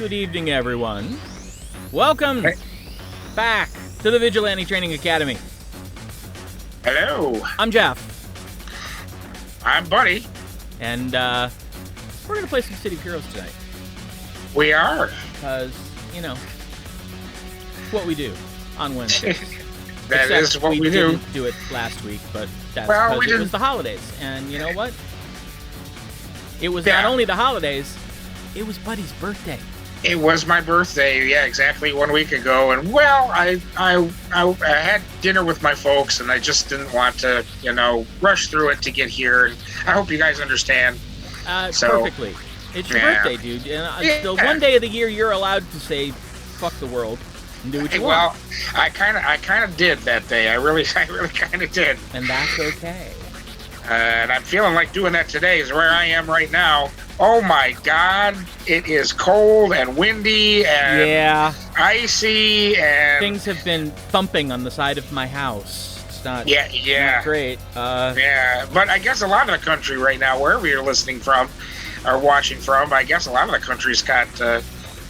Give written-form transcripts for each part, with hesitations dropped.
Good evening, everyone. Welcome back to the Vigilante Training Academy. Hello. I'm Jeff. I'm Buddy. And we're going to play some City of Heroes tonight. We are. Because, you know, it's what we do on Wednesdays. That is what we do. We didn't do it last week, but that's because it was the holidays. And you know what? It was not only the holidays, it was Buddy's birthday. It was my birthday, exactly 1 week ago. And, well, I had dinner with my folks, and I just didn't want to, rush through it to get here. And I hope you guys understand. Perfectly. It's your birthday, dude. And the one day of the year you're allowed to say, fuck the world, and do what you want. Well, I kind of did that day. I really kind of did. And that's okay. And I'm feeling like doing that today is where I am right now. Oh my God, it is cold and windy and icy and... Things have been thumping on the side of my house. It's not, not great. But I guess a lot of the country right now, wherever you're listening from or watching from, I guess a lot of the country's got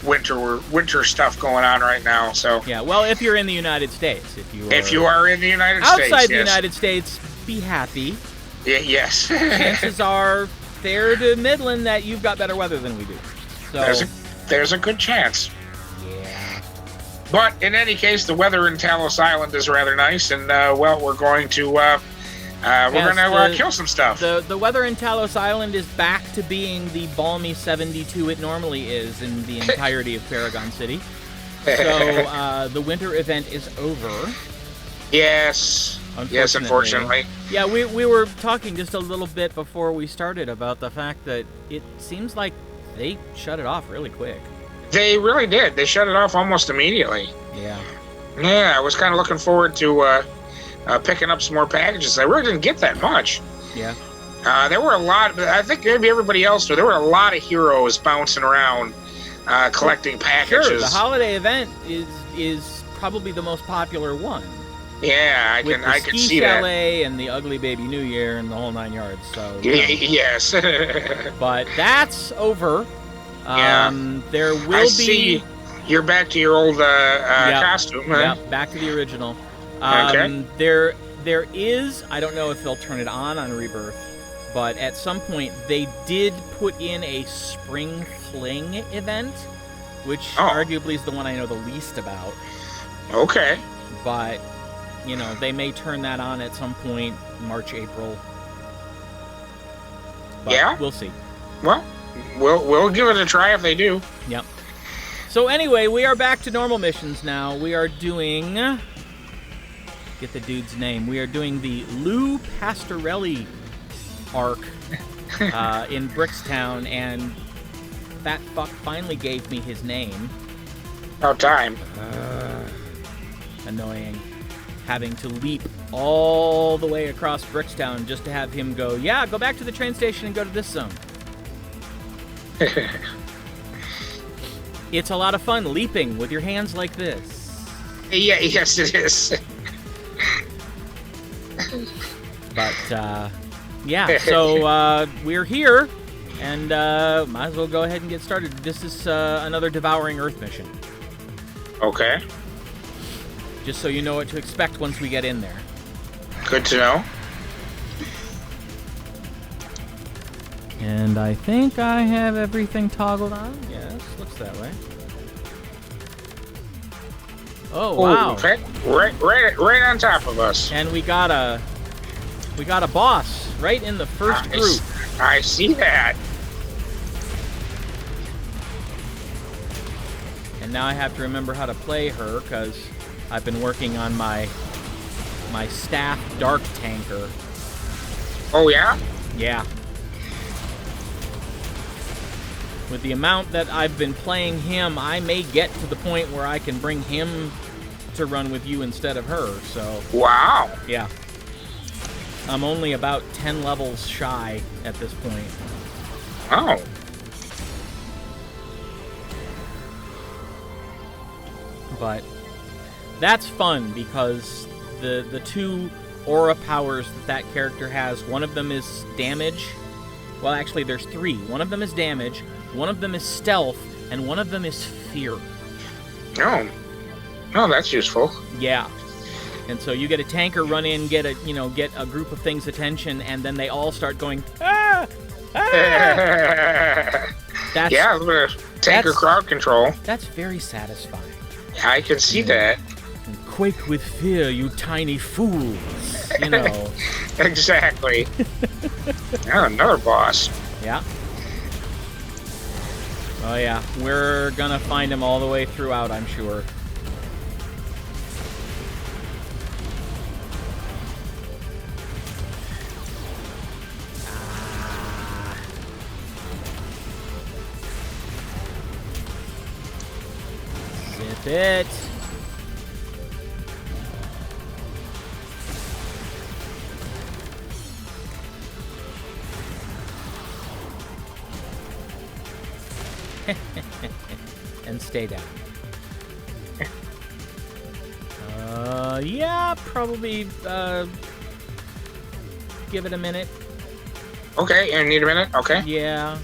winter stuff going on right now. So yeah, well, if you're in the United States. If you are in the United States, outside the United States, be happy. Yes. Chances are fair to Midland that you've got better weather than we do. So there's a good chance. Yeah. But in any case, the weather in Talos Island is rather nice, and we're going to kill some stuff. The weather in Talos Island is back to being the balmy 72 it normally is in the entirety of Paragon City. So the winter event is over. Yes. Yes, unfortunately. Yeah, we were talking just a little bit before we started about the fact that it seems like they shut it off really quick. They really did. They shut it off almost immediately. Yeah. Yeah, I was kind of looking forward to picking up some more packages. I really didn't get that much. Yeah. There were a lot. I think maybe everybody else did. There were a lot of heroes bouncing around collecting packages. Sure, the holiday event is probably the most popular one. Yeah, I can see that. Chalet and the Ugly Baby New Year and the whole 9 yards. So yes. But that's over. There will I be. See you're back to your old costume. Huh? Yeah, back to the original. Okay. There is. I don't know if they'll turn it on Rebirth, but at some point they did put in a Spring Fling event, which arguably is the one I know the least about. Okay. But they may turn that on at some point, March, April. But we'll see. Well, we'll give it a try if they do. Yep. So anyway, we are back to normal missions now. We are doing... Get the dude's name. We are doing the Lou Pastorelli arc in Brickstown, and that fuck finally gave me his name. About time. Annoying. Having to leap all the way across Brickstown just to have him go, go back to the train station and go to this zone. It's a lot of fun leaping with your hands like this. Yeah, yes it is. But, so we're here, and might as well go ahead and get started. This is another Devouring Earth mission. Okay. Just so you know what to expect once we get in there. Good to know. And I think I have everything toggled on. Yes, looks that way. Oh, wow. Right on top of us. And we got a boss right in the first group. I see that. And now I have to remember how to play her, because I've been working on my staff dark tanker. Oh, yeah? Yeah. With the amount that I've been playing him, I may get to the point where I can bring him to run with you instead of her, so... Wow. Yeah. I'm only about 10 levels shy at this point. Oh. But that's fun because the two aura powers that character has, one of them is damage. Well, actually, there's three. One of them is damage, one of them is stealth, and one of them is fear. Oh. Oh, that's useful. Yeah. And so you get a tanker run in, get a group of things' attention, and then they all start going, ah! Ah! Yeah, a little tanker crowd control. That's very satisfying. I can see that. And quake with fear, you tiny fools. You know. Exactly. Oh, another boss. Yeah. Oh, yeah. We're gonna find him all the way throughout, I'm sure. Zip it. And stay down. Yeah, probably give it a minute. Okay, you need a minute? Okay. Yeah.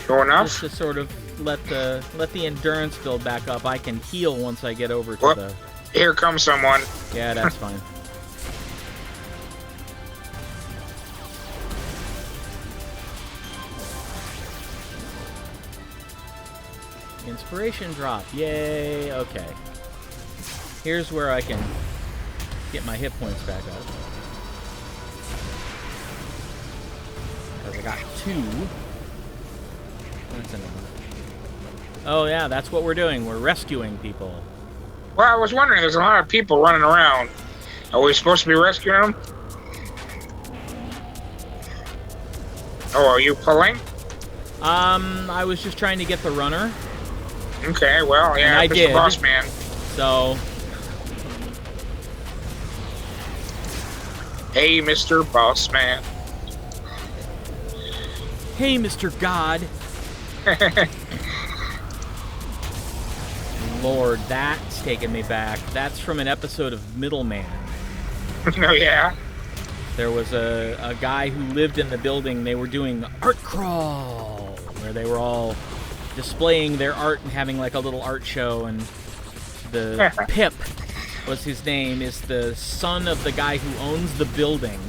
Go enough? Just to sort of let the endurance build back up. I can heal once I get over to Whoop. the... Here comes someone. Yeah, that's fine. Inspiration drop. Yay. Okay. Here's where I can get my hit points back up. Because I got 2. That's enough. Oh, yeah, that's what we're doing. We're rescuing people. Well, I was wondering, there's a lot of people running around. Are we supposed to be rescuing them? Oh, are you pulling? I was just trying to get the runner. Okay, well, yeah, I did. Mr. Boss Man. So... Hey, Mr. Boss Man. Hey, Mr. God. Lord, that's taking me back. That's from an episode of Middleman. Oh, yeah? There was a guy who lived in the building. They were doing art crawl, where they were all displaying their art and having like a little art show. And the Pip was his name, is the son of the guy who owns the building.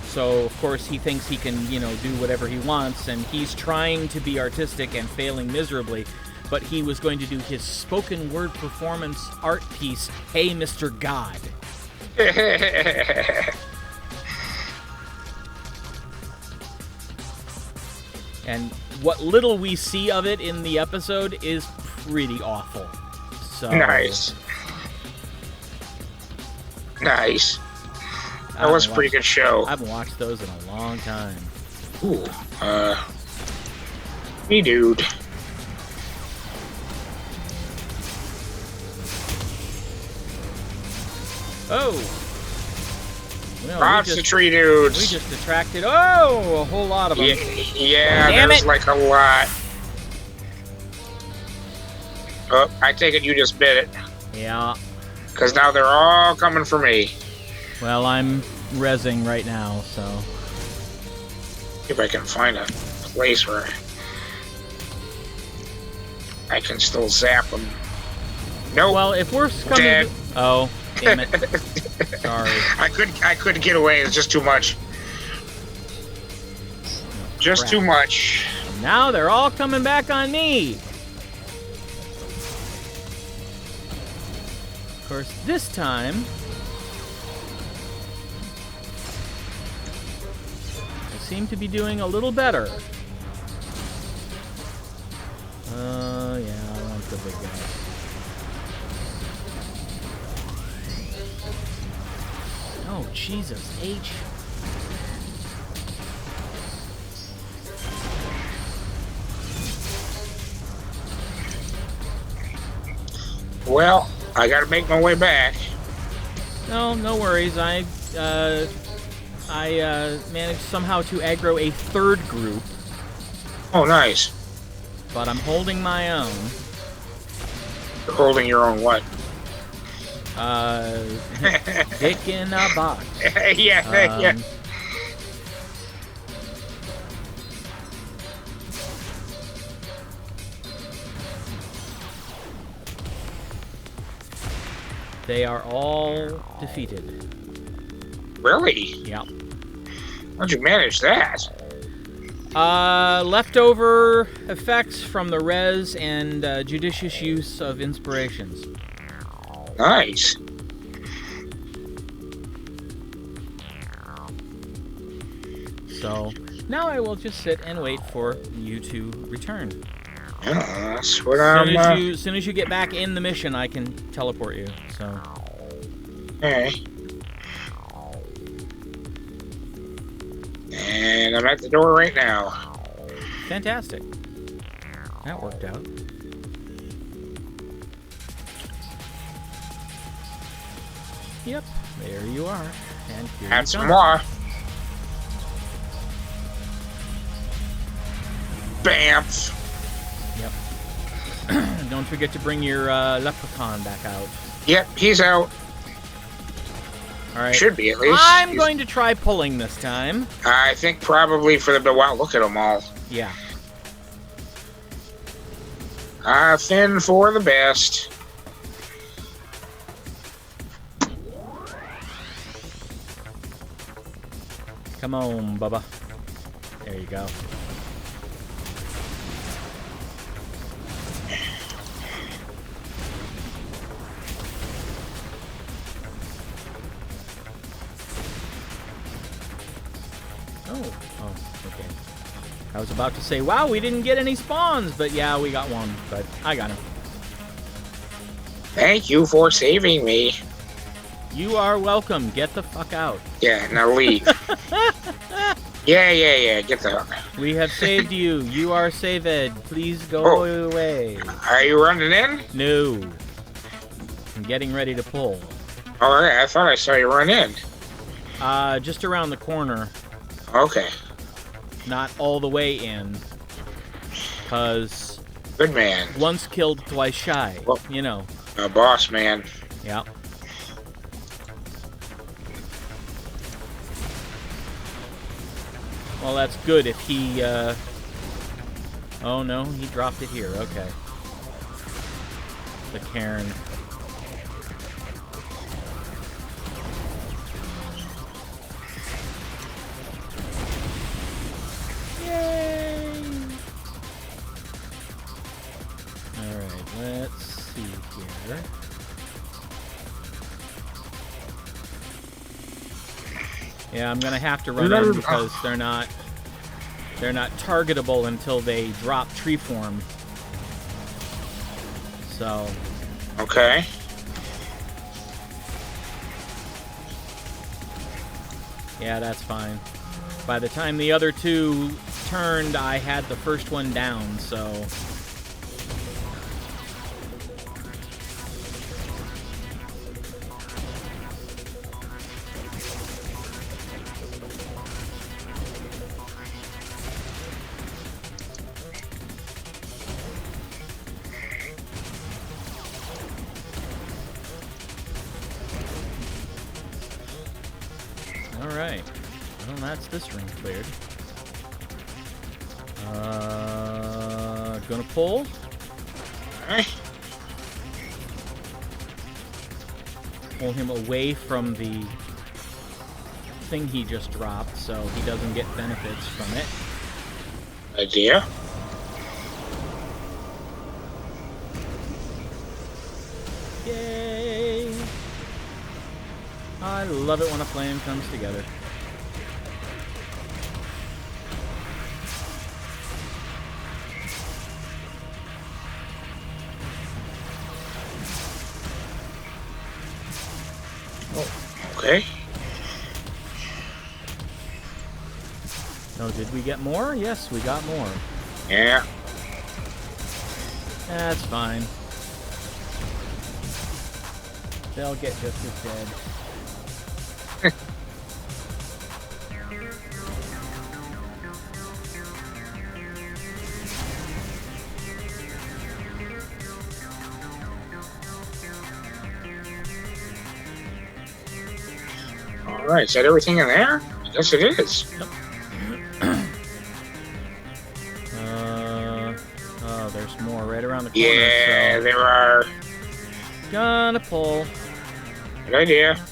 So, of course, he thinks he can, do whatever he wants, and he's trying to be artistic and failing miserably. But he was going to do his spoken word performance art piece, Hey, Mr. God. And what little we see of it in the episode is pretty awful. So Nice. Nice. That was a pretty good show. I haven't watched those in a long time. Ooh, me dude. Oh! Well, Lots of tree dudes. We just attracted, a whole lot of them. Yeah, Damn there's it. like a lot. Oh, I take it you just bit it. Yeah. Because now they're all coming for me. Well, I'm rezzing right now, so... If I can find a place where I can still zap them. Nope. Well, if we're coming... Dead. Oh, damn it. Sorry. I couldn't get away. It's just too much. Just Crap. too much. Now they're all coming back on me. Of course, this time... I seem to be doing a little better. Yeah, I want the big guy. Oh, Jesus, H. Well, I gotta make my way back. No worries. I managed somehow to aggro a third group, Oh, nice. but I'm holding my own. You're holding your own what? Dick in a box. Yeah. They are all defeated. Really? Yep. How'd you manage that? Leftover effects from the res and judicious use of inspirations. Nice. So now I will just sit and wait for you to return. Yeah, that's what I'm... As soon as you get back in the mission, I can teleport you. So. Okay. And I'm at the door right now. Fantastic. That worked out. Yep, there you are. And here Add you some come. more. Bamf. Yep. Don't forget to bring your leprechaun back out. Yep, he's out. All right. Should be, at least. I'm going to try pulling this time. I think probably for the... Wow, look at them all. Yeah. Thin for the best. Come on, Bubba. There you go. Oh, okay. I was about to say, wow, we didn't get any spawns, but yeah, we got one, but I got him. Thank you for saving me. You are welcome. Get the fuck out. Yeah, now leave. Yeah. Get the hell. We have saved you. You are saved. Please go away. Are you running in? No. I'm getting ready to pull. Oh, yeah, I thought I saw you run in. Just around the corner. Okay. Not all the way in. Because Good man. once killed, twice shy. Well, you know. A boss man. Yeah. Well, that's good if he, Oh, no, he dropped it here. Okay. The cairn. Yay! Alright, let's see here. Yeah, I'm gonna have to run in because they're not targetable until they drop tree form. So. Okay. Yeah, that's fine. By the time the other two turned, I had the first one down, so. Alright. Well, that's this ring cleared. Gonna pull. Alright. Pull him away from the thing he just dropped so he doesn't get benefits from it. Idea. Yay! I love it when a plan comes together. Okay. Oh, did we get more? Yes, we got more. Yeah. That's fine. They'll get just as dead. Alright, is that everything in there? I guess it is. Yep. Oh, there's more right around the corner. Yeah, so. there are. Gonna pull. Good idea.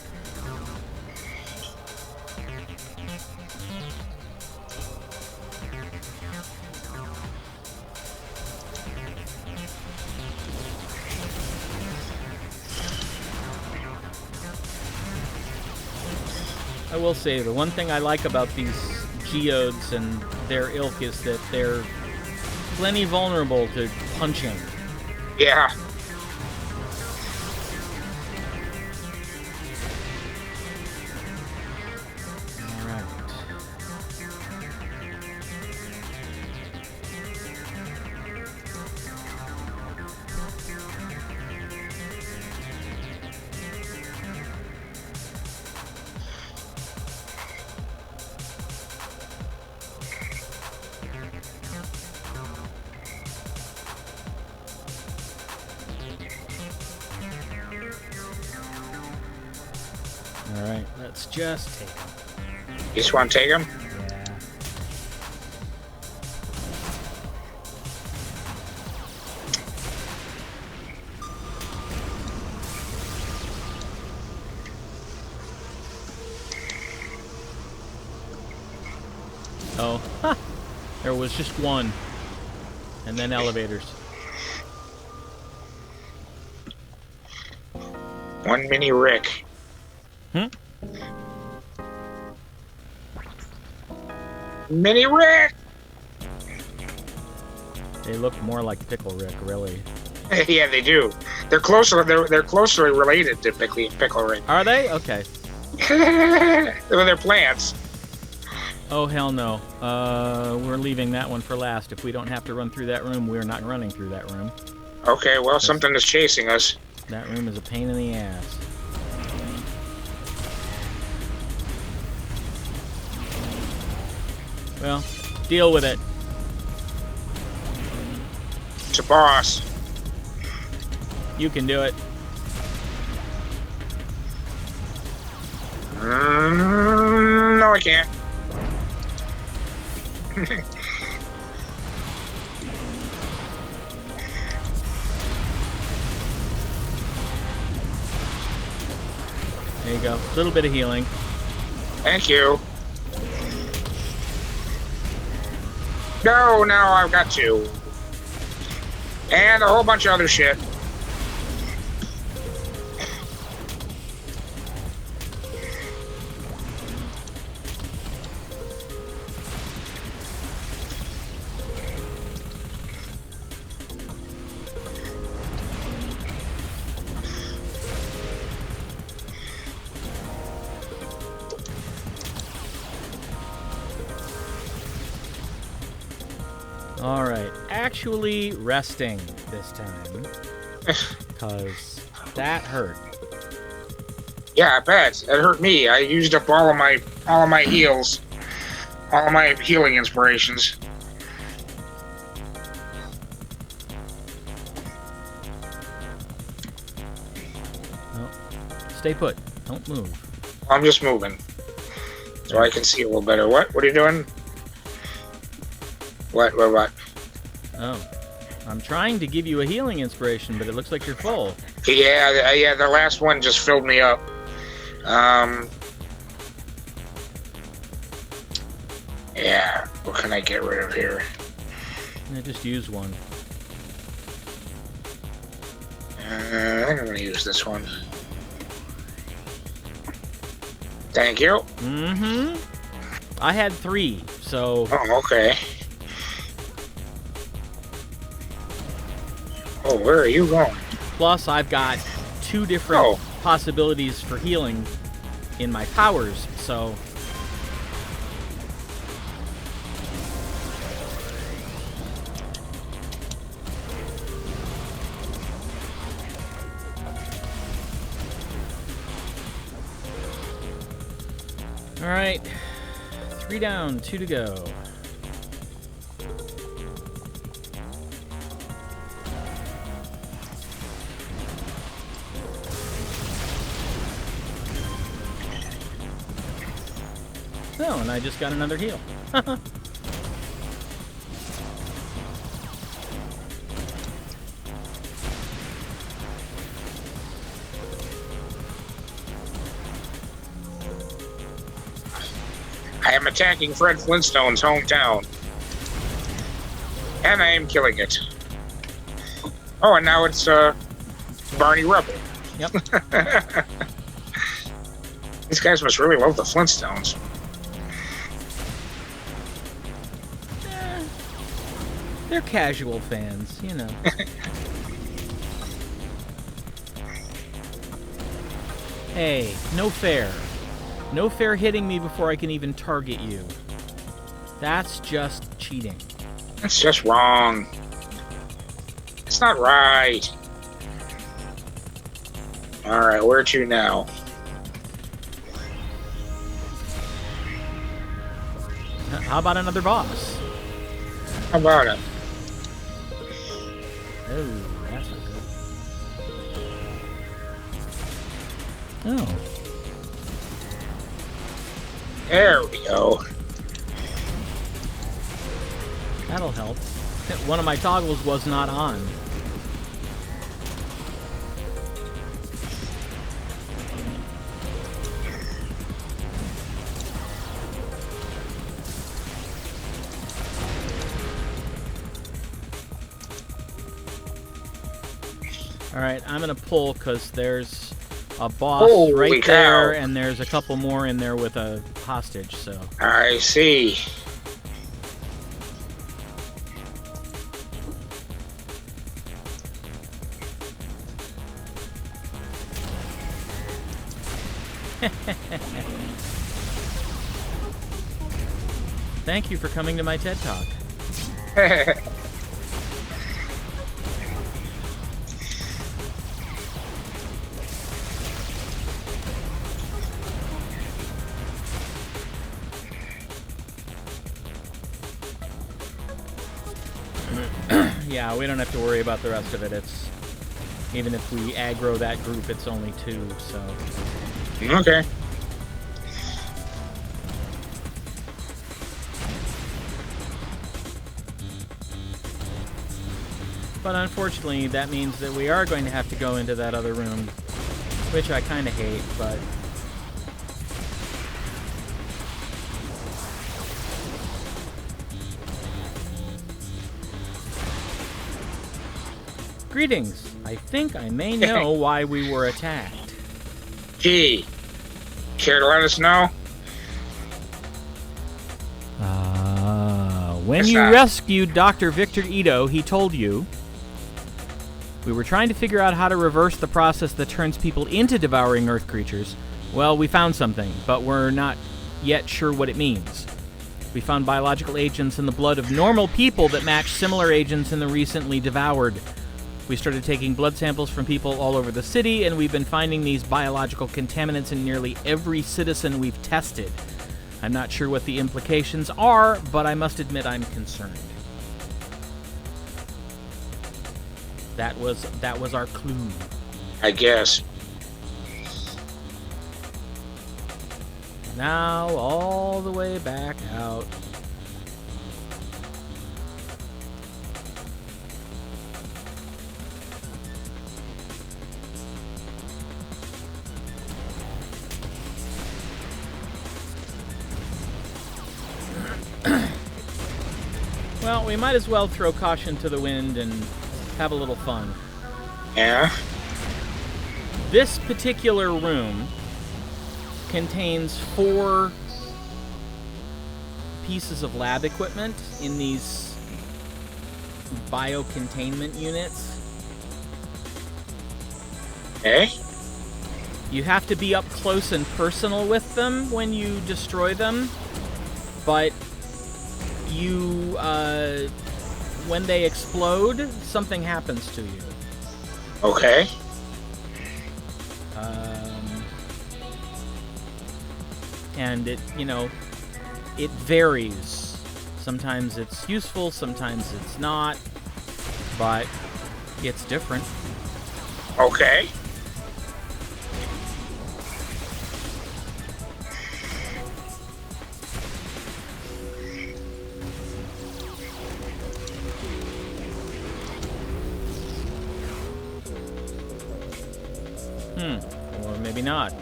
I will say, the one thing I like about these geodes and their ilk is that they're plenty vulnerable to punching. Yeah. All right. All right, let's just take them. You just want to take him? Yeah. Oh, ha! There was just one. And then elevators. One mini Rick. Hmm? Mini Rick! They look more like Pickle Rick, really. Yeah, they do. They're closer. They're closely related to Pickle Rick. Are they? Okay. They're plants. Oh, hell no. We're leaving that one for last. If we don't have to run through that room, we're not running through that room. Okay, well, something is chasing us. That room is a pain in the ass. Well, deal with it. It's a boss. You can do it. No, I can't. There you go. A little bit of healing. Thank you. No, now I've got two. And a whole bunch of other shit. All right. Actually resting this time. Because that hurt. Yeah, I bet. It hurt me. I used up all of my heals. All of my healing inspirations. No. Stay put. Don't move. I'm just moving. So I can see a little better. What? What are you doing? What? Oh. I'm trying to give you a healing inspiration, but it looks like you're full. Yeah, the last one just filled me up. Yeah, what can I get rid of here? I just use one. I think I'm gonna use this one. Thank you. Mm-hmm. I had 3, so... Oh, okay. Oh, where are you going? Plus, I've got 2 different possibilities for healing in my powers, so... Alright. 3 down, 2 to go. Oh, and I just got another heal. I am attacking Fred Flintstone's hometown. And I am killing it. Oh, and now it's Barney Rubble. Yep. These guys must really love the Flintstones. They're casual fans, you know. Hey, no fair. No fair hitting me before I can even target you. That's just cheating. That's just wrong. It's not right. Alright, where to now? How about another boss? How about it? Oh, that's not good. Oh. There we go. That'll help. One of my toggles was not on. Alright, I'm gonna pull because there's a boss Holy right cow. there, and there's a couple more in there with a hostage, so. I see. Thank you for coming to my TED Talk. Yeah, we don't have to worry about the rest of it. It's even if we aggro that group, it's only 2, so. Okay. But unfortunately, that means that we are going to have to go into that other room, which I kind of hate, but. Greetings. I think I may know why we were attacked. Gee, care to let us know? When What's you that? rescued Dr. Victor Ito, he told you, we were trying to figure out how to reverse the process that turns people into devouring Earth creatures. Well, we found something, but we're not yet sure what it means. We found biological agents in the blood of normal people that match similar agents in the recently devoured. We started taking blood samples from people all over the city, and we've been finding these biological contaminants in nearly every citizen we've tested. I'm not sure what the implications are, but I must admit I'm concerned. That was our clue. I guess. Now all the way back out. Well, we might as well throw caution to the wind and have a little fun. Yeah? This particular room contains 4 pieces of lab equipment in these biocontainment units. Eh? You have to be up close and personal with them when you destroy them, but you, when they explode, something happens to you. Okay. And it, it varies. Sometimes it's useful, sometimes it's not, but it's different. Okay. Or maybe not.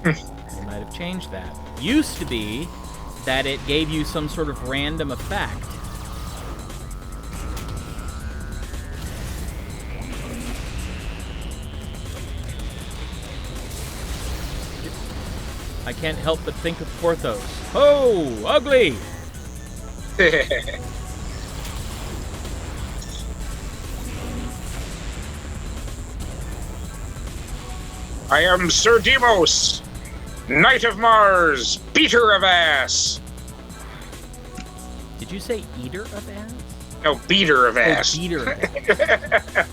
They might have changed that. Used to be that it gave you some sort of random effect. I can't help but think of Porthos. Oh, ugly! I am Sir Demos, Knight of Mars, beater of ass. Did you say eater of ass? No, beater of ass. Oh, beater of ass.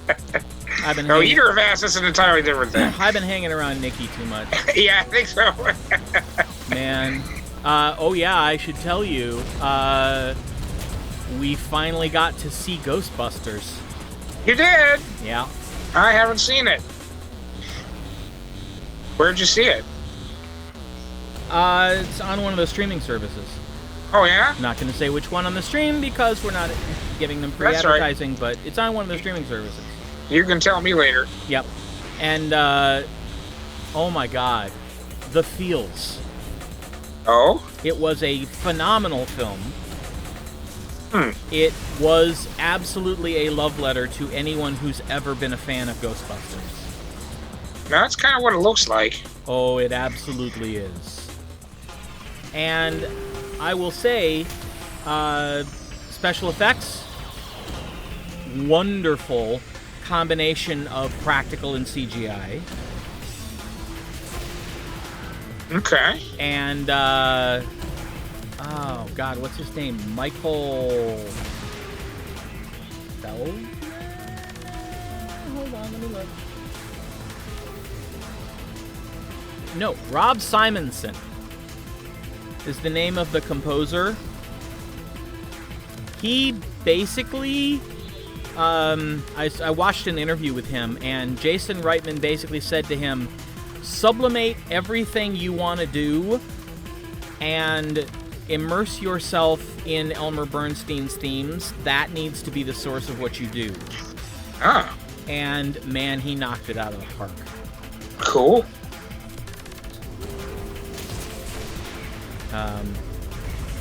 No, eater of ass is an entirely different thing. I've been hanging around Nikki too much. Yeah, I think so. Man. Oh yeah, I should tell you, we finally got to see Ghostbusters. You did? Yeah. I haven't seen it. Where'd you see it? It's on one of the streaming services. Oh, yeah? I'm not going to say which one on the stream because we're not giving them free That's advertising, but it's on one of the streaming services. You can tell me later. Yep. And, oh my god, the feels. Oh? It was a phenomenal film. Hmm. It was absolutely a love letter to anyone who's ever been a fan of Ghostbusters. Now, that's kind of what it looks like. Oh, it absolutely is. And I will say, special effects, wonderful combination of practical and CGI. Okay. And, oh god, what's his name? Michael Bell? Hold on, let me look. No, Rob Simonson is the name of the composer. He basically, I watched an interview with him, and Jason Reitman basically said to him, sublimate everything you want to do and immerse yourself in Elmer Bernstein's themes. That needs to be the source of what you do. Ah. And man, he knocked it out of the park. Cool.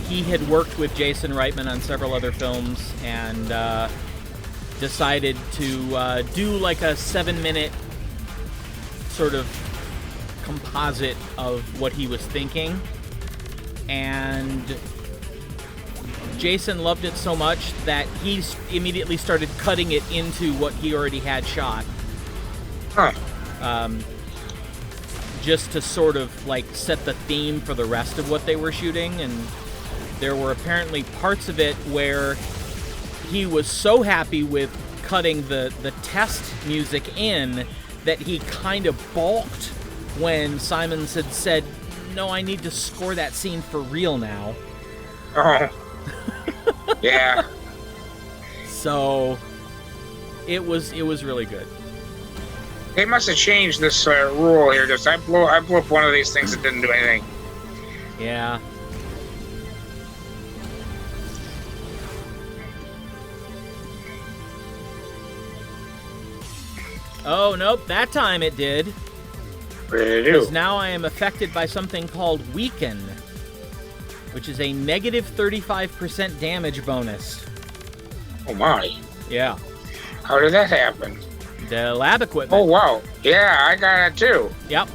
He had worked with Jason Reitman on several other films and decided to do like a 7-minute sort of composite of what he was thinking. And Jason loved it so much that he immediately started cutting it into what he already had shot. Huh. Just to sort of like set the theme for the rest of what they were shooting. And there were apparently parts of it where he was so happy with cutting the test music in that he kind of balked when Simons had said, no, I need to score that scene for real now. Oh. Yeah. So it was really good. They must have changed this rule here. Just I blew up one of these things that didn't do anything. Yeah. Oh, nope, that time it did. What did it do? Because now I am affected by something called Weaken, which is a negative 35% damage bonus. Oh my. Yeah. How did that happen? The lab equipment. Oh wow. Yeah, I got it too. Yep.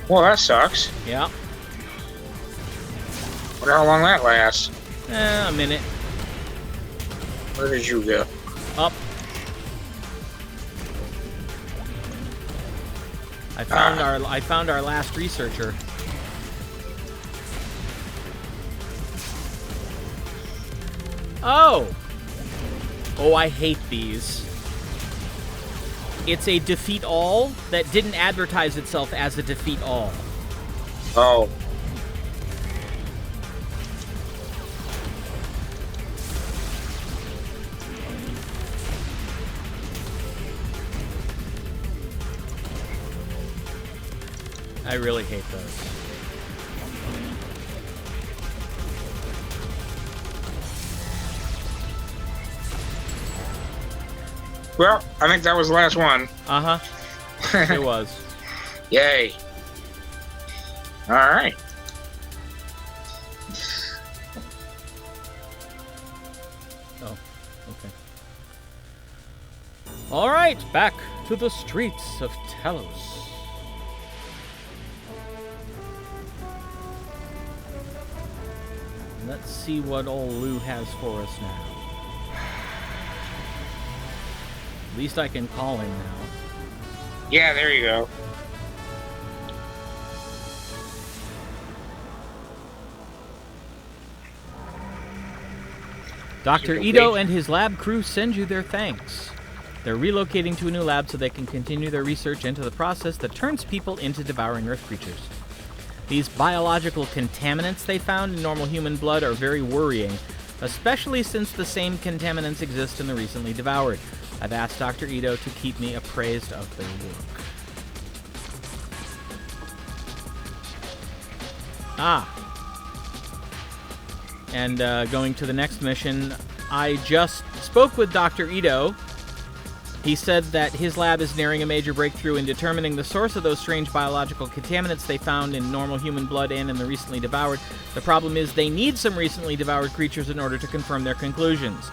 Well, that sucks. Yep. Wonder how long that lasts. A minute. Where did you go? Up. I found our last researcher. Oh! Oh, I hate these. It's a defeat all that didn't advertise itself as a defeat all. Oh. I really hate those. Well, I think that was the last one. Uh-huh. It was. Yay. All right. All right, back to the streets of Telos. Let's see what old Lou has for us now. At least I can call him now. Yeah, there you go. Dr. Ito and his lab crew send you their thanks. They're relocating to a new lab so they can continue their research into the process that turns people into devouring Earth creatures. These biological contaminants they found in normal human blood are very worrying, especially since the same contaminants exist in the recently devoured. I've asked Dr. Ito to keep me appraised of their work. And going to the next mission, I just spoke with Dr. Ito. He said that his lab is nearing a major breakthrough in determining the source of those strange biological contaminants they found in normal human blood and in the recently devoured. The problem is they need some recently devoured creatures in order to confirm their conclusions.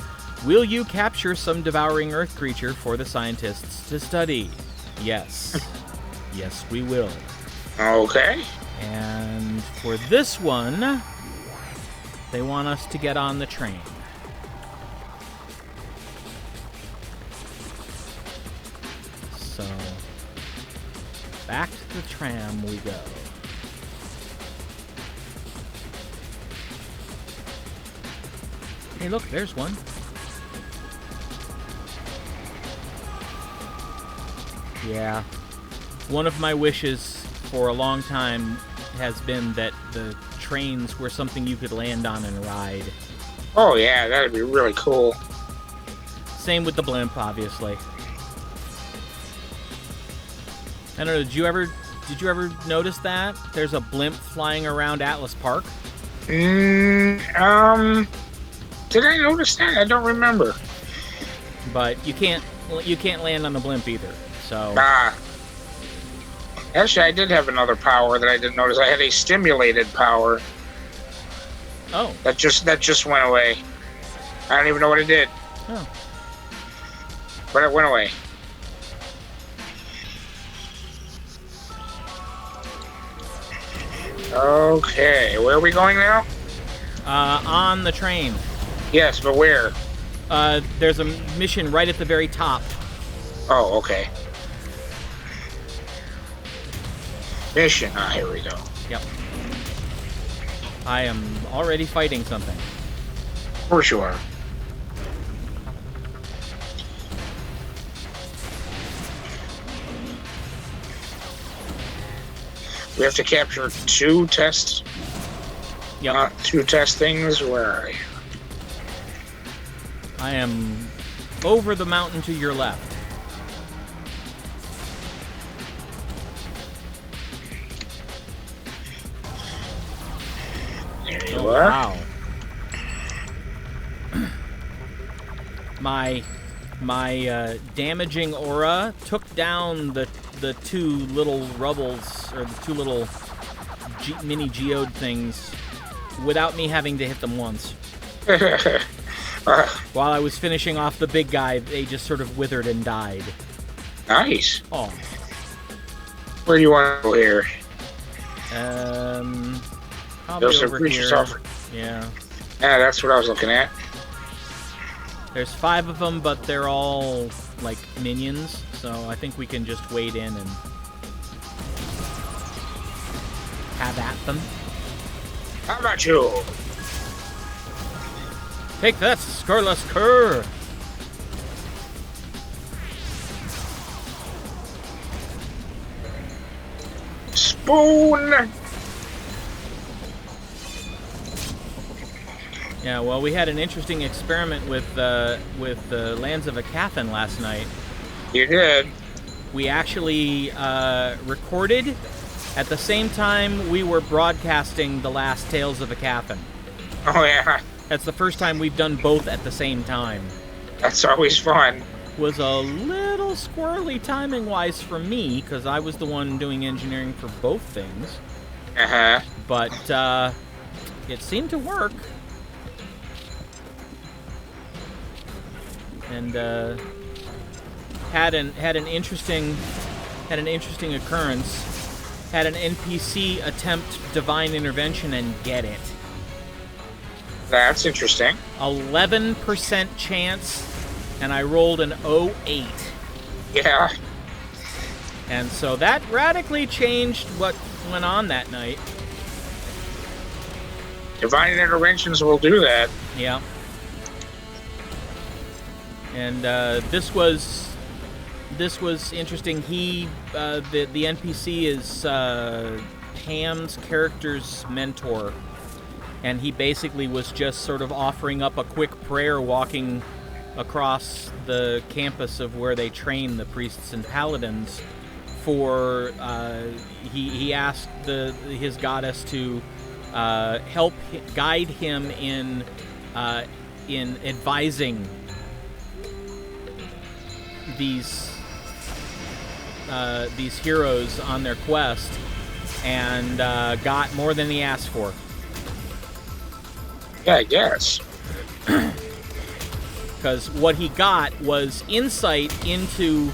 Will you capture some devouring Earth creature for the scientists to study? Yes. Yes, we will. Okay. And for this one, they want us to get on the train. So, back to the tram we go. Hey, look, there's one. Yeah. One of my wishes for a long time has been that the trains were something you could land on and ride. Oh, yeah, that'd be really cool. Same with the blimp, obviously. I don't know, did you ever notice that? There's a blimp flying around Atlas Park? Did I notice that? I don't remember. But you can't land on the blimp either. So actually, I did have another power that I didn't notice. I had a stimulated power. Oh. That just went away. I don't even know what it did. Oh. But it went away. Okay, where are we going now? On the train. Yes, but where? There's a mission right at the very top. Oh, okay. Mission. Here we go. Yep. I am already fighting something. For sure. We have to capture two test. Yep. Two test things. Where are you? I am over the mountain to your left. There you are. Wow. My damaging aura took down the two little rubbles, or the two little mini geode things, without me having to hit them once. While I was finishing off the big guy, they just sort of withered and died. Nice. Oh. Where do you want to go here? Probably There's some over creatures here. off. Yeah. Yeah, that's what I was looking at. There's 5 of them, but they're all, like, minions, so I think we can just wade in and have at them. How about you? Take that, Scarless Cur! Spoon! Yeah, well, we had an interesting experiment with the Lands of Acathan last night. You did. We actually recorded at the same time we were broadcasting the last Tales of Acathan. Oh, yeah. That's the first time we've done both at the same time. That's always fun. Was a little squirrely timing-wise for me, because I was the one doing engineering for both things. Uh-huh. But it seemed to work. And had an interesting occurrence. Had an NPC attempt divine intervention and get it. That's interesting. 11% chance, and I rolled an 08. Yeah. And so that radically changed what went on that night. Divine interventions will do that. Yeah. And this was interesting. He, the NPC is Ham's character's mentor, and he basically was just sort of offering up a quick prayer walking across the campus of where they train the priests and paladins. For he asked his goddess to help guide him in advising these heroes on their quest, and got more than he asked for. Yeah, I guess. Because what he got was insight into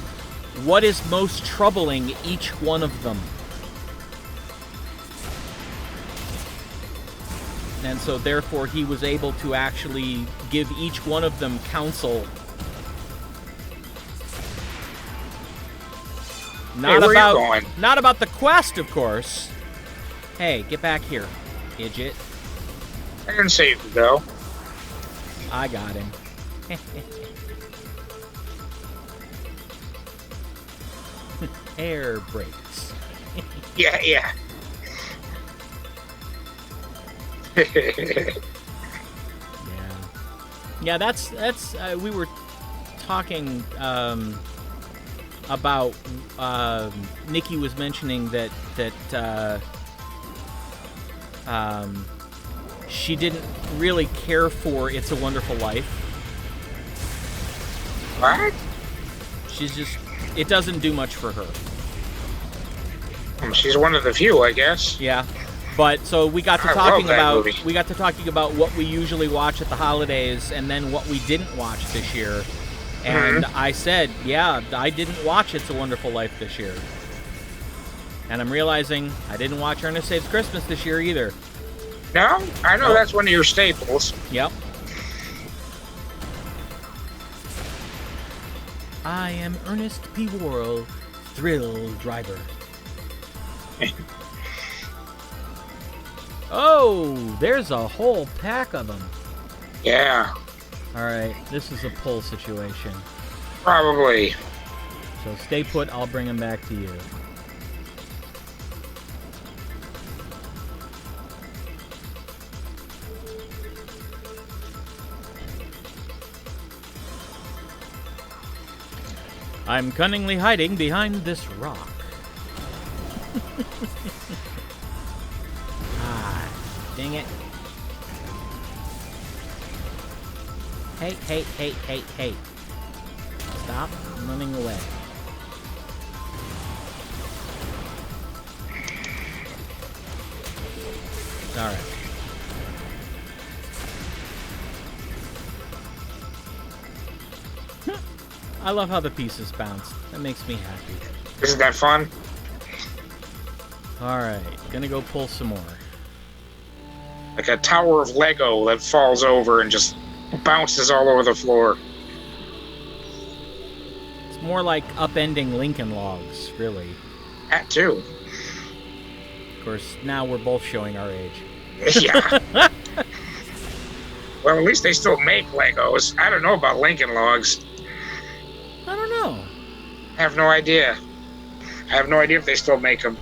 what is most troubling each one of them. And so therefore he was able to actually give each one of them counsel. Not about the quest, of course. Hey, get back here, idiot. I didn't say you could go. I got him. Air brakes. Yeah. Yeah, that's we were talking about Nikki was mentioning that she didn't really care for It's a Wonderful Life. What? She's just, it doesn't do much for her. She's one of the few, I guess. Yeah. But so we got to talking about what we usually watch at the holidays and then what we didn't watch this year. And I said, yeah, I didn't watch It's a Wonderful Life this year. And I'm realizing I didn't watch Ernest Saves Christmas this year either. No? I know that's one of your staples. Yep. I am Ernest P. Worrell, Thrill Driver. Oh, there's a whole pack of them. Yeah. All right, this is a pull situation. Probably. So stay put, I'll bring them back to you. I'm cunningly hiding behind this rock. Ah, dang it. Hey. Stop running away. Alright. I love how the pieces bounce. That makes me happy. Isn't that fun? Alright, gonna go pull some more. Like a tower of Lego that falls over and just bounces all over the floor. It's more like upending Lincoln Logs, really. That too. Of course, now we're both showing our age. Yeah. Well, at least they still make Legos. I don't know about Lincoln Logs. I don't know. I have no idea. I have no idea if they still make them.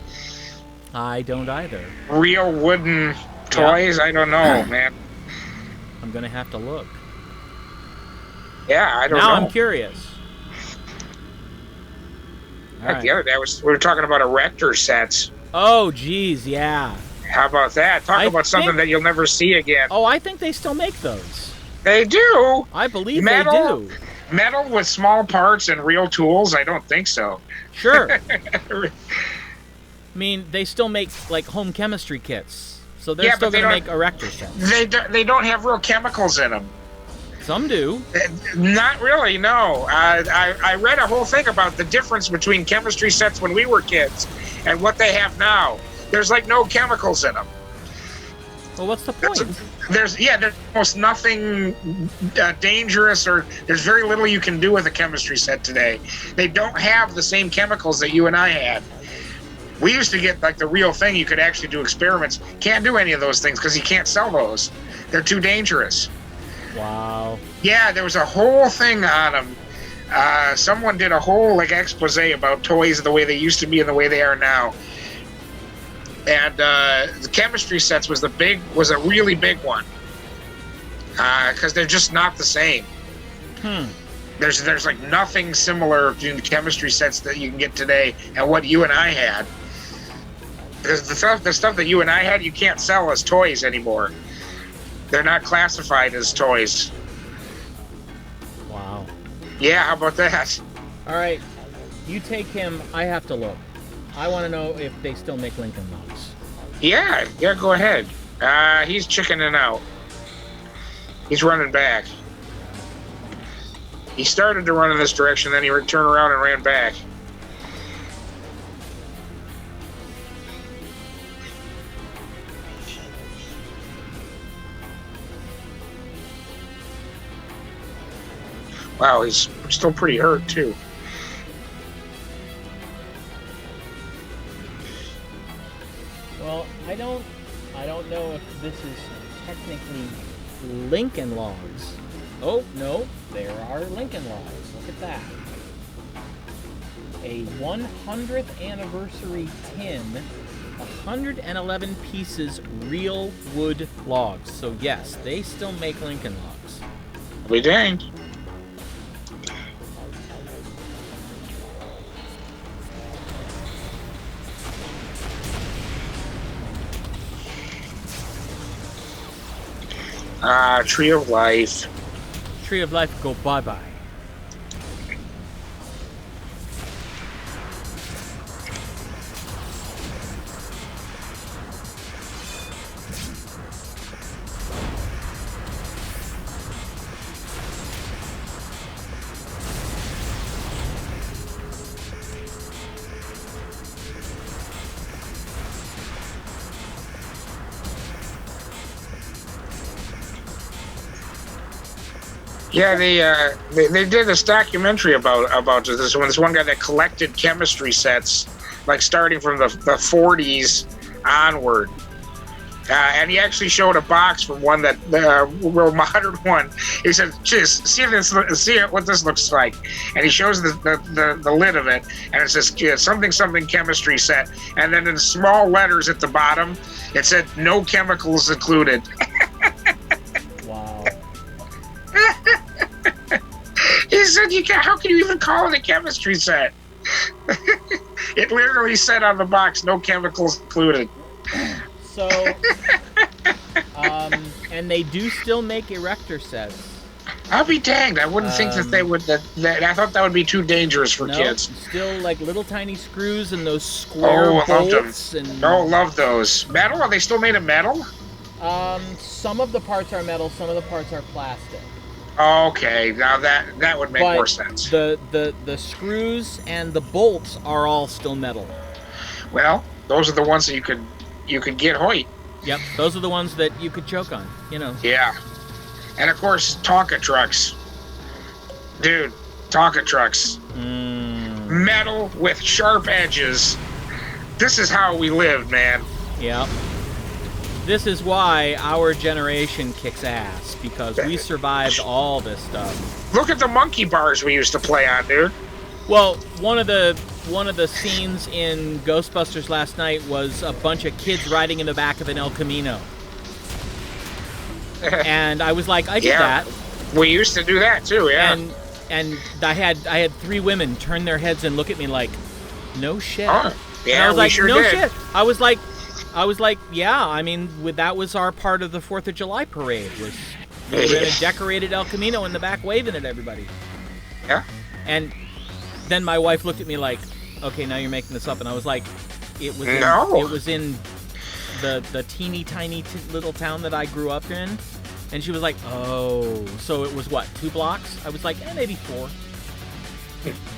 I don't either. Real wooden toys? Yeah. I don't know, man. I'm gonna have to look. Yeah, I don't know. Now I'm curious. Right. The other day we were talking about erector sets. Oh, geez, yeah. How about that? Talk about something that you'll never see again. Oh, I think they still make those. They do? I believe they do. Metal with small parts and real tools? I don't think so. Sure. I mean, they still make, like, home chemistry kits. So they're still going to make erector sets. They don't have real chemicals in them. Some do. Not really, no. I read a whole thing about the difference between chemistry sets when we were kids and what they have now. There's like no chemicals in them. Well, what's the point? There's almost nothing dangerous, or there's very little you can do with a chemistry set today. They don't have the same chemicals that you and I had. We used to get like the real thing. You could actually do experiments. Can't do any of those things because you can't sell those. They're too dangerous. Wow. Yeah, there was a whole thing on them. Someone did a whole like expose about toys the way they used to be and the way they are now. And the chemistry sets was a really big one because they're just not the same. There's like nothing similar to the chemistry sets that you can get today and what you and I had. Because the stuff that you and I had, you can't sell as toys anymore. They're not classified as toys. Wow. Yeah, how about that? All right, you take him. I have to look. I want to know if they still make Lincoln Logs. Yeah, go ahead. He's chickening out. He's running back. He started to run in this direction, then he turned around and ran back. Wow, he's still pretty hurt too. Well, I don't know if this is technically Lincoln Logs. Oh, no, there are Lincoln Logs. Look at that. A 100th anniversary tin, 111 pieces real wood logs. So yes, they still make Lincoln Logs. We danged. Tree of Life. Tree of Life, go bye-bye. Yeah, they did this documentary about this one guy that collected chemistry sets, like starting from the 40s onward. And he actually showed a box from one that real modern one. He said, "Just see what this looks like." And he shows the lid of it, and it says something chemistry set. And then in small letters at the bottom, it said "No chemicals included." Wow. He said, "How can you even call it a chemistry set?" It literally said on the box, "No chemicals included." So, and they do still make erector sets. I'll be danged. I wouldn't think that they would. That I thought that would be too dangerous for kids. Still like little tiny screws and those square bolts. Love those. Metal? Are they still made of metal? Some of the parts are metal. Some of the parts are plastic. Okay, now that would make more sense. The screws and the bolts are all still metal. Well, those are the ones that you could get Hoyt. Yep, those are the ones that you could choke on, Yeah. And of course, Tonka trucks. Dude, Tonka trucks. Metal with sharp edges. This is how we live, man. Yep. This is why our generation kicks ass, because we survived all this stuff. Look at the monkey bars we used to play on, dude. Well, one of the scenes in Ghostbusters last night was a bunch of kids riding in the back of an El Camino. And I was like, I did that. We used to do that too, yeah. And I had three women turn their heads and look at me like, no shit. Oh, yeah, and I was we like, sure no did. shit. I was like, yeah, I mean, that was our part of the 4th of July parade. We were in a decorated El Camino in the back waving at everybody. Yeah. And then my wife looked at me like, okay, now you're making this up. And I was like, it was in the teeny tiny little town that I grew up in. And she was like, oh, so it was what, 2 blocks? I was like, maybe 4.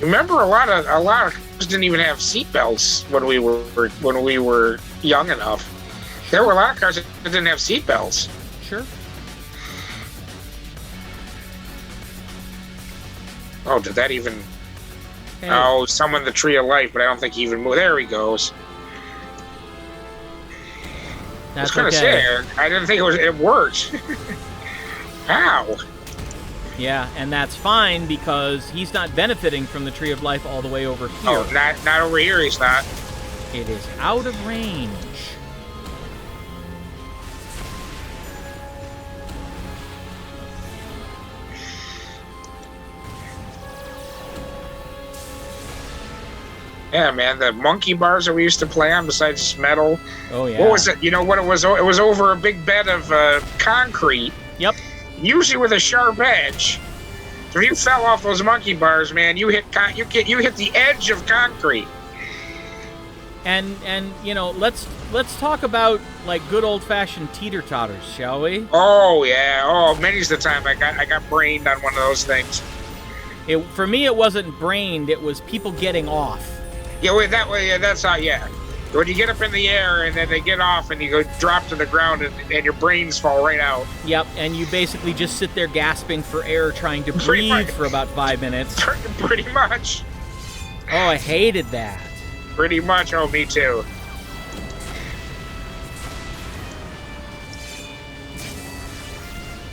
Remember, a lot of cars didn't even have seatbelts when we were young enough. There were a lot of cars that didn't have seatbelts. Sure. Oh, did that even... Hey. Oh, summon the Tree of Life, but I don't think he even moved. There he goes. I was going to say, I didn't think it worked. How? Yeah, and that's fine because he's not benefiting from the Tree of Life all the way over here. Oh, not over here, he's not. It is out of range. Yeah, man, the monkey bars that we used to play on besides metal. Oh, yeah. What was it? You know what it was? It was over a big bed of concrete. Yep. Usually with a sharp edge. So if you fell off those monkey bars, man, you hit the edge of concrete. And you know, let's talk about like good old-fashioned teeter-totters, shall we? Oh yeah. Oh, many's the time I got brained on one of those things. For me, it wasn't brained; it was people getting off. Yeah, that way. Yeah, that's how. Yeah, when you get up in the air and then they get off and you go drop to the ground and your brains fall right out. Yep, and you basically just sit there gasping for air, trying to breathe for about 5 minutes. Pretty much. Oh, I hated that. Pretty much. Oh, me too.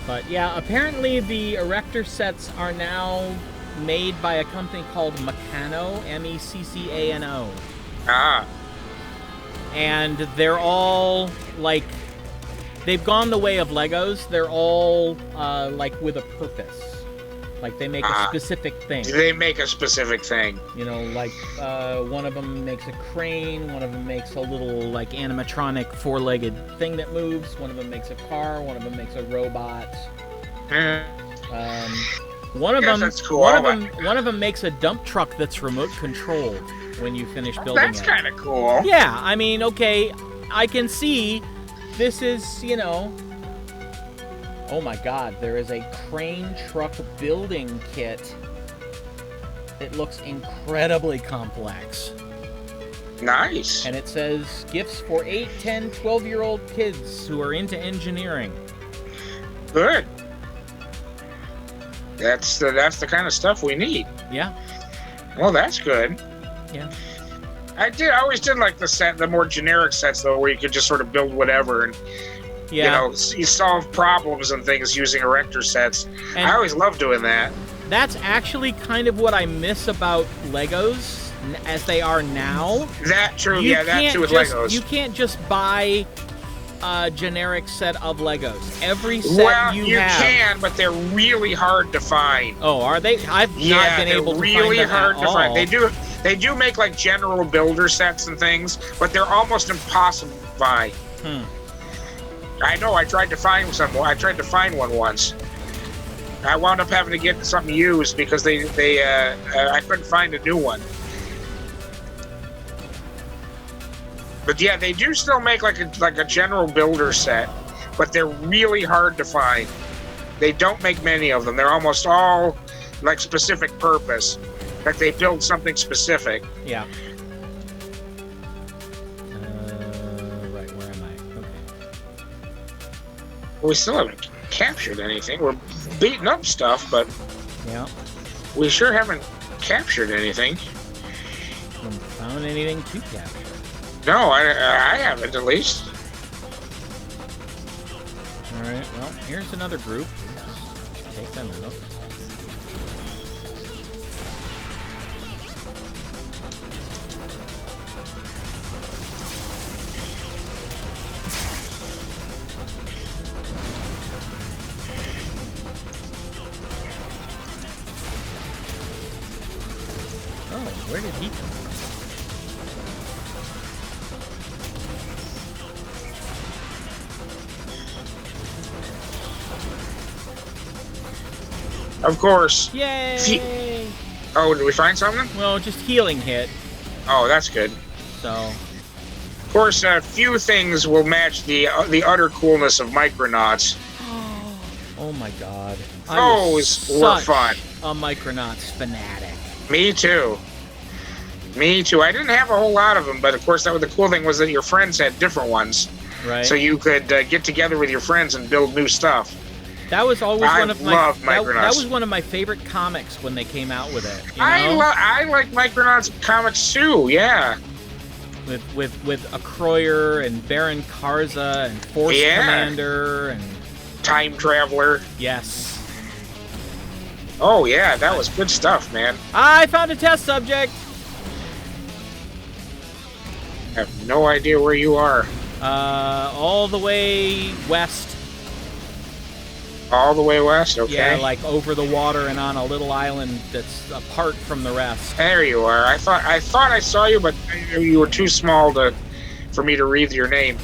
But yeah, apparently the erector sets are now made by a company called Meccano, Meccano. Ah. And they're all, like, they've gone the way of Legos. They're all, like, with a purpose. Like, they make a specific thing. They make a specific thing. You know, like, one of them makes a crane, one of them makes a little, like, animatronic 4-legged thing that moves, one of them makes a car, one of them makes a robot. One of them, that's cool. One of them makes a dump truck that's remote controlled when you finish building That's it. kind of cool. Yeah, I mean, okay, I can see this is, you know... Oh my god, there is a crane truck building kit. It looks incredibly complex. Nice. And it says, gifts for 8, 10, 12-year-old kids who are into engineering. Good. That's the kind of stuff we need. Yeah. Well, that's good. Yeah. I always did like the more generic sets though, where you could just sort of build whatever and you know, you solve problems and things using erector sets. And I always love doing that. That's actually kind of what I miss about Legos as they are now. That true. Yeah, that too with Legos. You can't just buy a generic set of Legos. Every set you have... can, but they're really hard to find. Oh, are they? I've not been able to really find them hard at to all. find. They do make like general builder sets and things, but they're almost impossible to find. I know. I tried to find some. I tried to find one once. I wound up having to get something used because I couldn't find a new one. But yeah, they do still make like a general builder set, but they're really hard to find. They don't make many of them. They're almost all like specific purpose. Like they build something specific. Yeah. Right, where am I? Okay. We still haven't captured anything. We're beating up stuff, but yeah, we sure haven't captured anything. Haven't found anything to capture. No, I haven't, at least. All right. Well, here's another group. Just take them out. Oh, where did he come from? Of course. Yay! Oh, did we find something? Well, just healing hit. Oh, that's good. So. Of course, few things will match the utter coolness of Micronauts. Oh my god. Those were fun. A Micronauts fanatic. Me too. Me too. I didn't have a whole lot of them, but of course, the cool thing was that your friends had different ones. Right. So you could get together with your friends and build new stuff. That was always one of my. Micronauts. That was one of my favorite comics when they came out with it. You know? I like Micronauts comics too. Yeah. With Akroyer and Baron Karza and Force Commander and Time Traveler. Yes. Oh yeah, that was good stuff, man. I found a test subject. I have no idea where you are. All the way west. All the way west, okay. Yeah, like over the water and on a little island that's apart from the rest. There you are. I thought I saw you, but you were too small for me to read your name.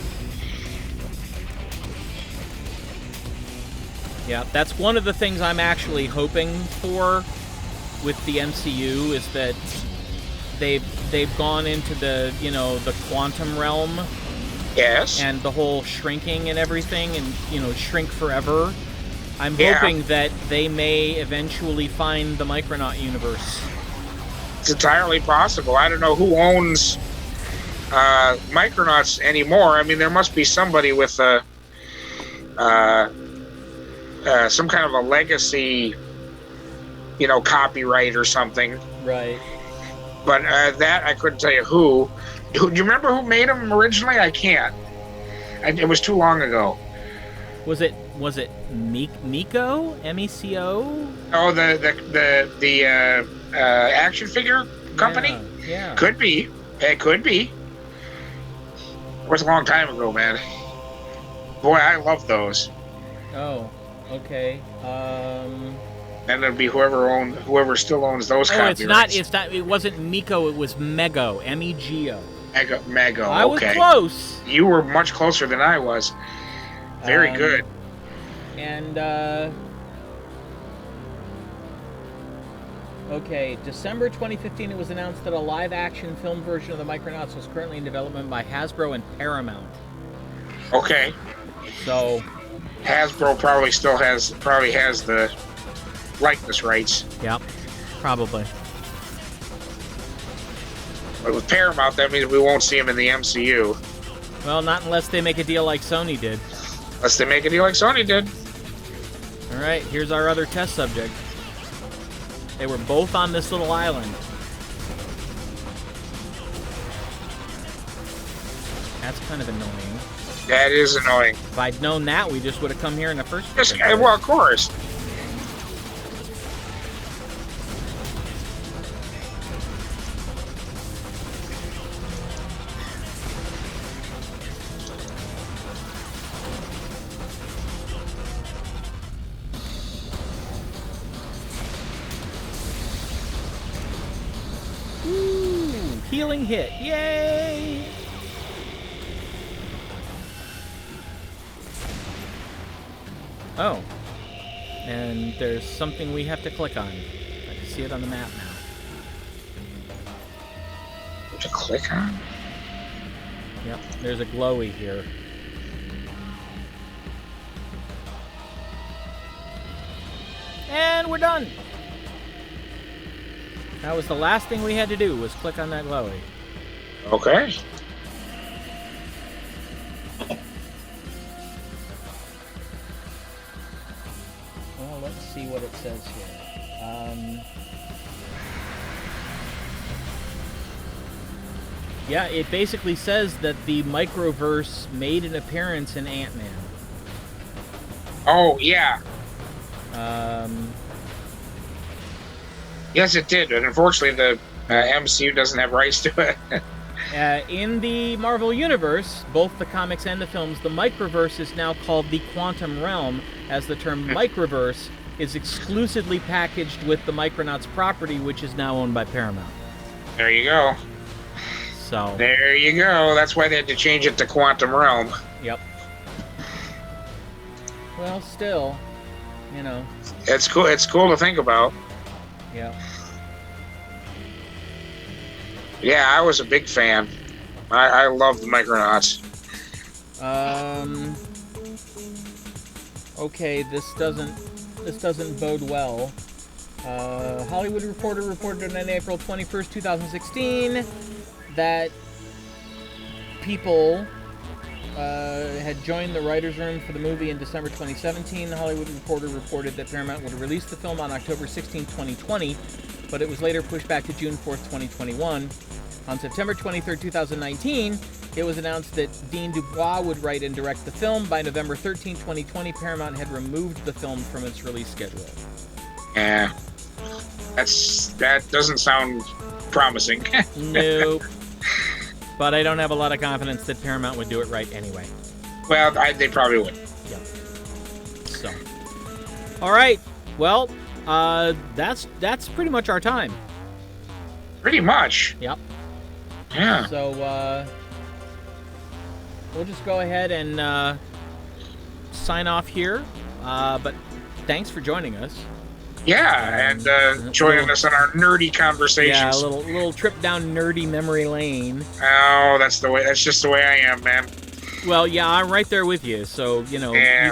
Yeah, that's one of the things I'm actually hoping for with the MCU is that they've gone into the quantum realm. Yes. And the whole shrinking and everything, and shrink forever. I'm hoping that they may eventually find the Micronaut universe. It's entirely possible. I don't know who owns Micronauts anymore. I mean, there must be somebody with some kind of a legacy, copyright or something. Right. But that I couldn't tell you who. Do you remember who made them originally? I can't. It was too long ago. Was it Meko? M-E-C-O? Oh, the action figure company? Yeah. Could be. It could be. It was a long time ago, man. Boy, I love those. Oh, okay. And it'd be whoever still owns those copyrights. It wasn't Meko, it was Mego. M-E-G-O. Mego, okay. I was close. You were much closer than I was. Very good. And, okay, December 2015, it was announced that a live-action film version of the Micronauts was currently in development by Hasbro and Paramount. Okay. So... Hasbro probably has the likeness rights. Yep, probably. But with Paramount, that means we won't see him in the MCU. Well, not unless they make a deal like Sony did. Unless they make a deal like Sony did. All right, here's our other test subject. They were both on this little island. That's kind of annoying. That is annoying. If I'd known that, we just would have come here in the first place. Well, of course. Healing hit. Yay! Oh. And there's something we have to click on. I can see it on the map now. To click on? Yep, there's a glowy here. And we're done! That was the last thing we had to do, was click on that glowy. Okay. Well, let's see what it says here. Yeah, it basically says that the Microverse made an appearance in Ant-Man. Oh, yeah. Yes, it did, but unfortunately the MCU doesn't have rights to it. In the Marvel Universe, both the comics and the films, the Microverse is now called the Quantum Realm, as the term Microverse is exclusively packaged with the Micronauts property, which is now owned by Paramount. There you go. So. There you go. That's why they had to change it to Quantum Realm. Yep. Well, still, It's cool. It's cool to think about. Yeah. Yeah, I was a big fan. I loved the Micronauts. Okay, this doesn't bode well. Hollywood Reporter reported on April 21st, 2016 that people had joined the writer's room for the movie in December 2017. The Hollywood Reporter reported that Paramount would release the film on October 16, 2020, but it was later pushed back to June 4th, 2021. On September 23rd, 2019, it was announced that Dean Dubois would write and direct the film. By November 13, 2020, Paramount had removed the film from its release schedule. Yeah. That doesn't sound promising. Nope. But I don't have a lot of confidence that Paramount would do it right anyway. Well, they probably would. Yeah. So. All right. Well, that's pretty much our time. Pretty much. Yep. Yeah. So we'll just go ahead and sign off here. But thanks for joining us. Yeah, and joining us on our nerdy conversations. Yeah, a little trip down nerdy memory lane. Oh, that's just the way I am, man. Well, yeah, I'm right there with you. So you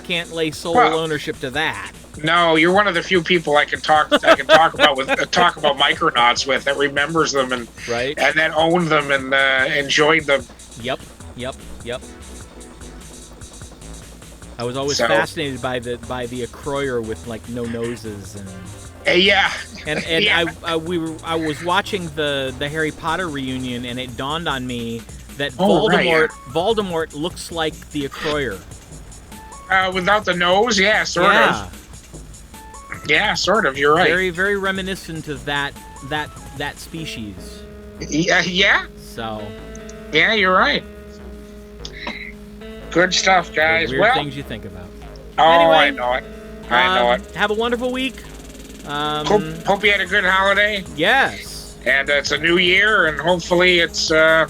can't lay sole ownership to that. No, you're one of the few people I can talk about talk about Micronauts with that remembers them and then owned them and enjoyed them. Yep. I was always fascinated by the Acroyer with like no noses and yeah. And yeah. I was watching the Harry Potter reunion and it dawned on me that Voldemort looks like the Acroyer. Without the nose, yeah, sort of. Yeah, sort of. You're right. Very, very reminiscent of that species. Yeah. So. Yeah, you're right. Good stuff, guys. The weird things you think about. Oh, anyway, I know it. I know it. Have a wonderful week. Hope you had a good holiday. Yes. And it's a new year, and hopefully it's some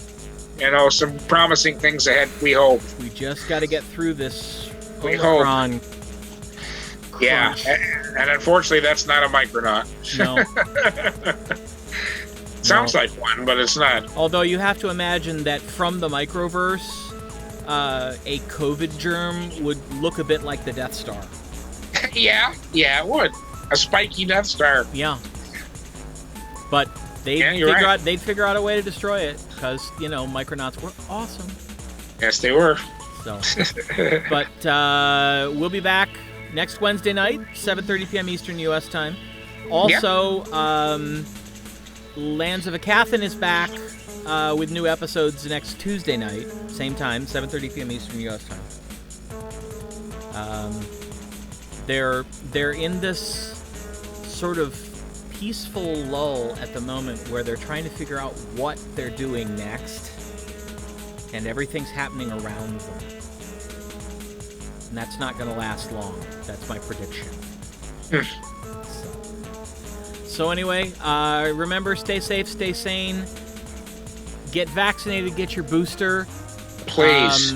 promising things ahead. We hope. We just got to get through this. We Omicron hope. Yeah, and unfortunately, that's not a Micronaut. No. Sounds like one, but it's not. Although you have to imagine that from the microverse, a COVID germ would look a bit like the Death Star. Yeah, it would. A spiky Death Star. Yeah. But they'd figure out a way to destroy it because, Micronauts were awesome. Yes, they were. So, but we'll be back next Wednesday night, 7:30 p.m. Eastern U.S. time. Also, Lands of Acathan is back with new episodes next Tuesday night, same time, 7:30 p.m. Eastern U.S. time. They're in this sort of peaceful lull at the moment where they're trying to figure out what they're doing next, and everything's happening around them. And that's not going to last long. That's my prediction. So anyway, remember, stay safe, stay sane. Get vaccinated, get your booster. Please.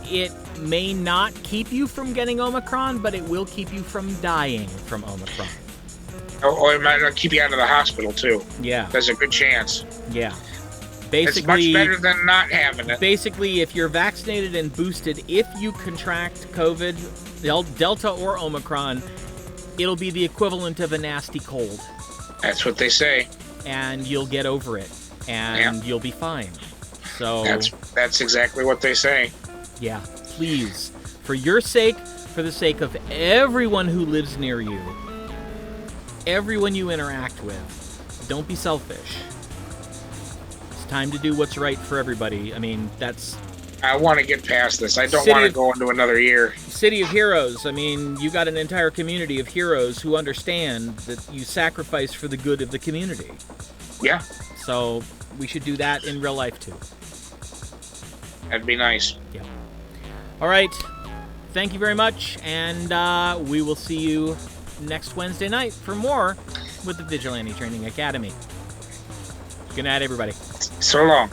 It may not keep you from getting Omicron, but it will keep you from dying from Omicron. Oh, it might keep you out of the hospital, too. Yeah. There's a good chance. Yeah. It's much better than not having it. Basically, if you're vaccinated and boosted, if you contract COVID, Delta or Omicron, it'll be the equivalent of a nasty cold. That's what they say. And you'll get over it. And you'll be fine. So that's exactly what they say. Yeah. Please, for your sake, for the sake of everyone who lives near you, everyone you interact with, don't be selfish. It's time to do what's right for everybody. I mean, I want to get past this. I don't want to go into another year. City of Heroes. I mean, you got an entire community of heroes who understand that you sacrifice for the good of the community. Yeah. So we should do that in real life, too. That'd be nice. Yeah. All right. Thank you very much, and we will see you next Wednesday night for more with the Vigilante Training Academy. Good night, everybody. So long.